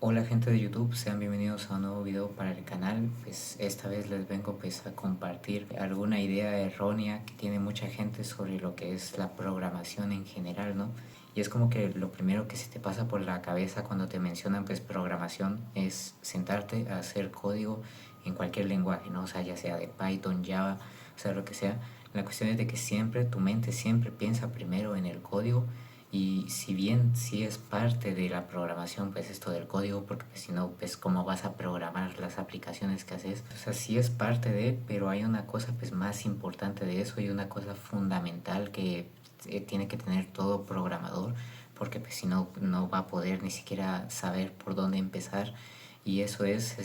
Hola gente de YouTube, sean bienvenidos a un nuevo video para el canal. Pues esta vez les vengo pues a compartir alguna idea errónea que tiene mucha gente sobre lo que es la programación en general, ¿no? Y es como que lo primero que se te pasa por la cabeza cuando te mencionan pues programación es sentarte a hacer código en cualquier lenguaje, ¿no? O sea, ya sea de Python, Java, o sea, lo que sea. La cuestión es de que siempre, tu mente siempre piensa primero en el código, y si bien sí es parte de la programación, pues esto del código, porque pues, si no, pues cómo vas a programar las aplicaciones que haces. O sea, sí es parte de, pero hay una cosa pues más importante de eso y una cosa fundamental que tiene que tener todo programador, porque pues si no, no va a poder ni siquiera saber por dónde empezar. Y eso es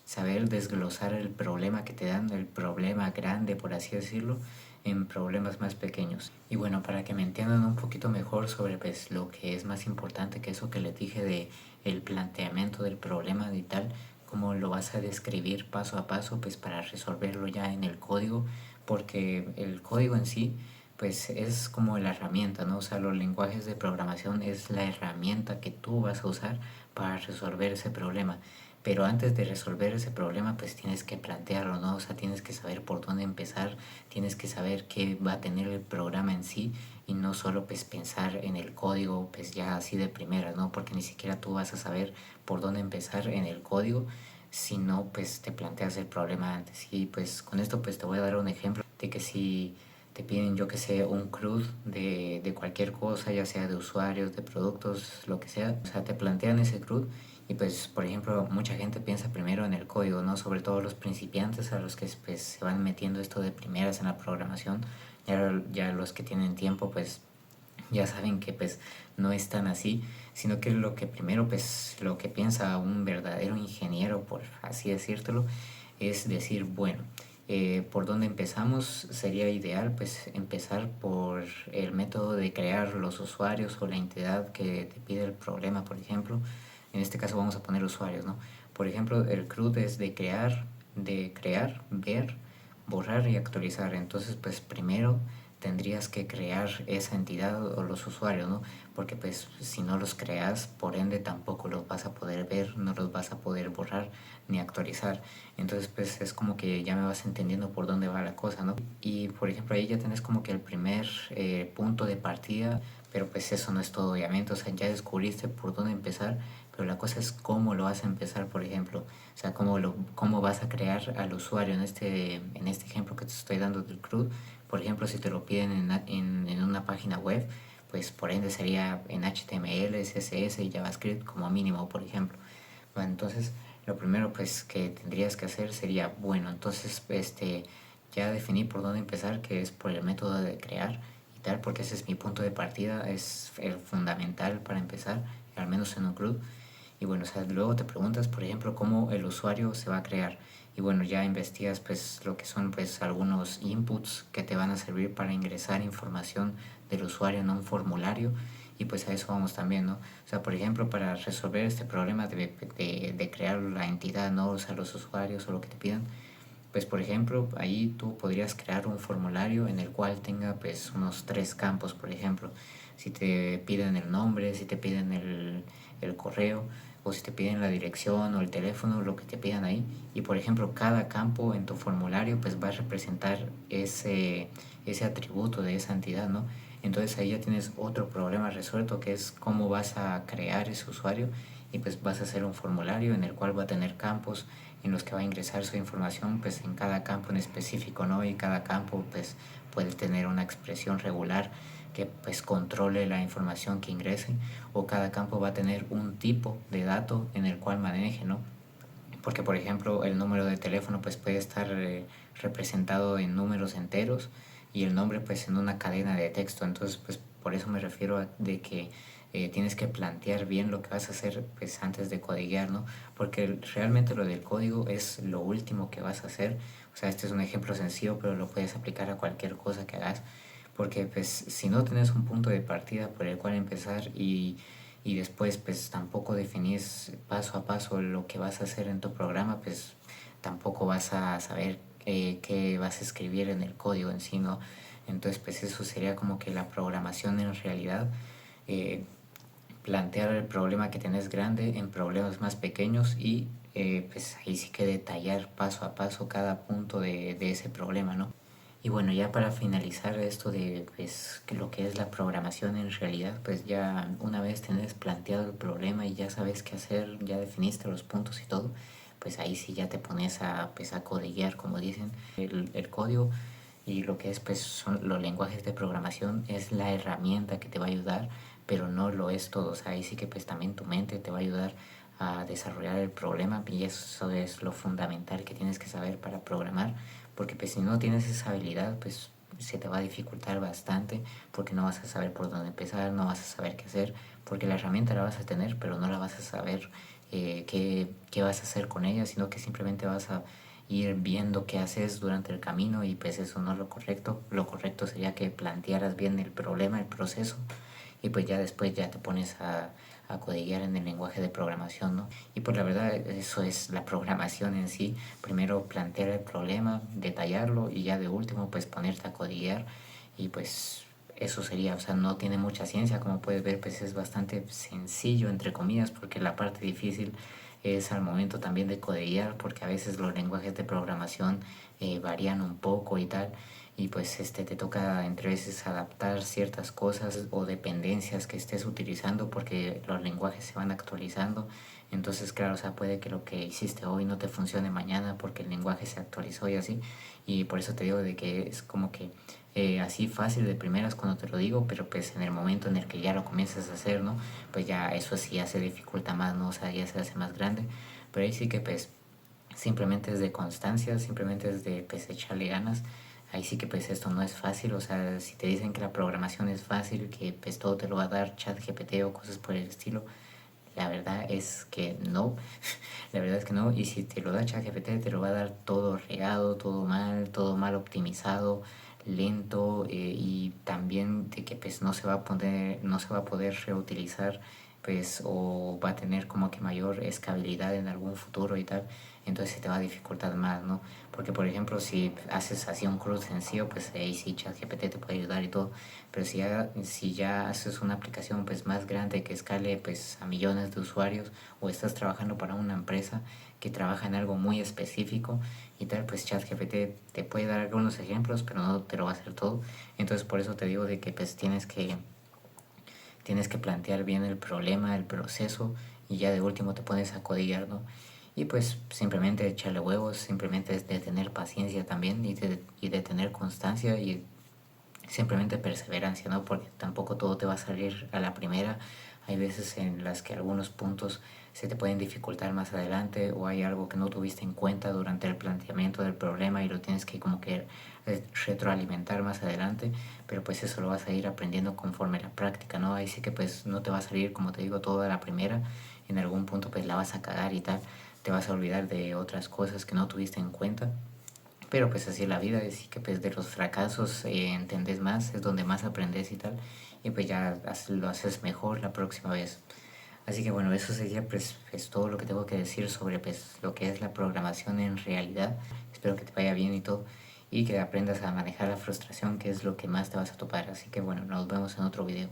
saber desglosar el problema que te dan, el problema grande, por así decirlo, en problemas más pequeños. Y bueno, para que me entiendan un poquito mejor sobre pues, lo que es más importante que eso que les dije de el planteamiento del problema y tal, cómo lo vas a describir paso a paso pues para resolverlo ya en el código, porque el código en sí pues es como la herramienta, ¿no? O sea, los lenguajes de programación es la herramienta que tú vas a usar para resolver ese problema. Pero antes de resolver ese problema, pues tienes que plantearlo, ¿no? O sea, tienes que saber por dónde empezar, tienes que saber qué va a tener el programa en sí y no solo pues pensar en el código pues ya así de primera, ¿no? Porque ni siquiera tú vas a saber por dónde empezar en el código si no pues te planteas el problema antes. Y pues con esto pues te voy a dar un ejemplo de que si te piden, yo que sé, un CRUD de cualquier cosa, ya sea de usuarios, de productos, lo que sea. O sea, te plantean ese CRUD y pues, por ejemplo, mucha gente piensa primero en el código, ¿no? Sobre todo los principiantes a los que pues, se van metiendo esto de primeras en la programación. Ya los que tienen tiempo, pues ya saben que pues no es tan así, sino que lo que primero pues lo que piensa un verdadero ingeniero, por así decírtelo, es decir, bueno, por dónde empezamos sería ideal pues empezar por el método de crear los usuarios o la entidad que te pide el problema, por ejemplo. En este caso vamos a poner usuarios, ¿no? Por ejemplo, el CRUD es de crear, ver, borrar y actualizar. Entonces, pues primero tendrías que crear esa entidad o los usuarios, ¿no? Porque pues si no los creas, por ende tampoco los vas a poder ver, no los vas a poder borrar ni actualizar. Entonces pues es como que ya me vas entendiendo por dónde va la cosa, ¿no? Y por ejemplo ahí ya tenés como que el primer punto de partida, pero pues eso no es todo obviamente, o sea, ya descubriste por dónde empezar, pero la cosa es cómo lo vas a empezar, por ejemplo, o sea, cómo vas a crear al usuario en este ejemplo que te estoy dando del CRUD. Por ejemplo, si te lo piden en una página web, pues por ende sería en HTML, CSS y JavaScript como mínimo, por ejemplo. Bueno, entonces lo primero pues que tendrías que hacer sería, bueno, entonces ya definí por dónde empezar, que es por el método de crear y tal, porque ese es mi punto de partida, es el fundamental para empezar, al menos en un club. Y bueno, o sea, luego te preguntas, por ejemplo, cómo el usuario se va a crear. Y bueno, ya investigas pues lo que son pues algunos inputs que te van a servir para ingresar información del usuario en un formulario. Y pues a eso vamos también, ¿no? O sea, por ejemplo, para resolver este problema de crear la entidad, ¿no? O sea, los usuarios o lo que te pidan, pues por ejemplo, ahí tú podrías crear un formulario en el cual tenga pues unos tres campos, por ejemplo. Si te piden el nombre, si te piden el correo, o si te piden la dirección o el teléfono, lo que te pidan ahí. Y por ejemplo, cada campo en tu formulario pues va a representar ese atributo de esa entidad, ¿no? Entonces ahí ya tienes otro problema resuelto, que es cómo vas a crear ese usuario, y pues vas a hacer un formulario en el cual va a tener campos en los que va a ingresar su información pues en cada campo en específico, ¿no? Y cada campo pues puede tener una expresión regular que pues controle la información que ingrese, o cada campo va a tener un tipo de dato en el cual maneje, ¿no? Porque por ejemplo el número de teléfono pues puede estar representado en números enteros y el nombre pues en una cadena de texto. Entonces pues por eso me refiero a de que tienes que plantear bien lo que vas a hacer pues antes de codiguear, ¿no? Porque realmente lo del código es lo último que vas a hacer. O sea, este es un ejemplo sencillo, pero lo puedes aplicar a cualquier cosa que hagas, porque pues si no tienes un punto de partida por el cual empezar, y después pues tampoco definís paso a paso lo que vas a hacer en tu programa, pues tampoco vas a saber qué vas a escribir en el código en sí, ¿no? Entonces pues eso sería como que la programación en realidad. eh, plantear el problema que tenés grande en problemas más pequeños y pues ahí sí que detallar paso a paso cada punto de ese problema, ¿no? Y bueno, ya para finalizar esto de pues, que lo que es la programación en realidad, pues ya una vez tenés planteado el problema y ya sabes qué hacer, ya definiste los puntos y todo, pues ahí sí ya te pones a, pues, a codiguear, como dicen, el código. Y lo que es pues son los lenguajes de programación es la herramienta que te va a ayudar, pero no lo es todo. O sea, ahí sí que pues también tu mente te va a ayudar a desarrollar el problema y eso es lo fundamental que tienes que saber para programar, porque pues si no tienes esa habilidad pues se te va a dificultar bastante, porque no vas a saber por dónde empezar, no vas a saber qué hacer, porque la herramienta la vas a tener pero no la vas a saber qué vas a hacer con ella, sino que simplemente vas a ir viendo qué haces durante el camino y pues eso no es lo correcto. Lo correcto sería que plantearas bien el problema, el proceso y pues ya después ya te pones a codiguear en el lenguaje de programación, ¿no? Y pues la verdad eso es la programación en sí. Primero plantear el problema, detallarlo y ya de último pues ponerte a codiguear y pues eso sería, o sea, no tiene mucha ciencia, como puedes ver, pues es bastante sencillo, entre comillas, porque la parte difícil es al momento también de codiguear, porque a veces los lenguajes de programación varían un poco y tal, y pues te toca entre veces adaptar ciertas cosas o dependencias que estés utilizando, porque los lenguajes se van actualizando. Entonces, claro, o sea, puede que lo que hiciste hoy no te funcione mañana porque el lenguaje se actualizó y así. Y por eso te digo de que es como que así fácil de primeras cuando te lo digo, pero pues en el momento en el que ya lo comienzas a hacer, ¿no? Pues ya eso sí ya se dificulta más, ¿no? O sea, ya se hace más grande. Pero ahí sí que pues simplemente es de constancia, simplemente es de pues echarle ganas. Ahí sí que pues esto no es fácil, o sea, si te dicen que la programación es fácil, que pues todo te lo va a dar ChatGPT o cosas por el estilo, la verdad es que no, la verdad es que no, y si te lo da ChatGPT te lo va a dar todo regado, todo mal optimizado, lento y también de que pues no se va a poder reutilizar pues o va a tener como que mayor escalabilidad en algún futuro y tal, entonces se te va a dificultar más, ¿no? Porque por ejemplo si haces así un CRUD sencillo, pues ahí sí ChatGPT te puede ayudar y todo, pero si ya haces una aplicación pues más grande que escale pues a millones de usuarios o estás trabajando para una empresa que trabaja en algo muy específico y tal, pues ChatGPT te puede dar algunos ejemplos, pero no te lo va a hacer todo. Entonces por eso te digo de que pues tienes que plantear bien el problema, el proceso y ya de último te pones a codigar, ¿no? Y pues simplemente echarle huevos, simplemente es de tener paciencia también y de tener constancia y simplemente perseverancia, ¿no? Porque tampoco todo te va a salir a la primera. Hay veces en las que algunos puntos se te pueden dificultar más adelante o hay algo que no tuviste en cuenta durante el planteamiento del problema y lo tienes que como que retroalimentar más adelante, pero pues eso lo vas a ir aprendiendo conforme la práctica, ¿no? Ahí sí que pues no te va a salir, como te digo, todo a la primera, en algún punto pues la vas a cagar y tal, te vas a olvidar de otras cosas que no tuviste en cuenta, pero pues así es la vida, es que pues de los fracasos entendés más, es donde más aprendes y tal, y pues ya lo haces mejor la próxima vez. Así que bueno, eso sería pues todo lo que tengo que decir sobre pues lo que es la programación en realidad. Espero que te vaya bien y todo, y que aprendas a manejar la frustración, que es lo que más te vas a topar. Así que bueno, nos vemos en otro video.